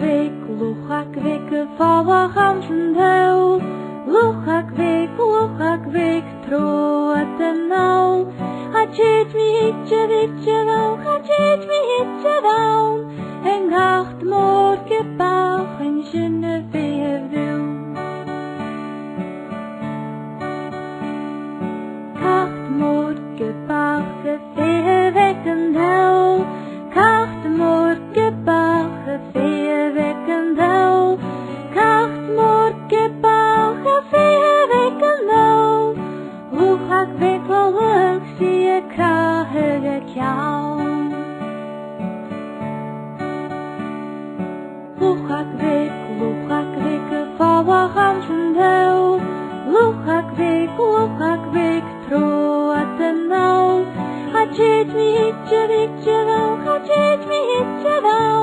luchak vik, valach aan zijn deel. Luchak vik, trote nou. Hachit mi hitje vitje wel, hachit mi hitje wel. En gacht morgen bach en Genevieve wil. Gacht morgen bach, vier weken hel. Gacht morgen bach, vier weken hel. Gacht morgen bach, vier weken hel. Luchak vik wel zie je krahige kjauw. Luchak vik, valach aan zijn deel. Luchak vik, trote nou. Hachit mi hitje vitje wel, hachit mi hitje wel.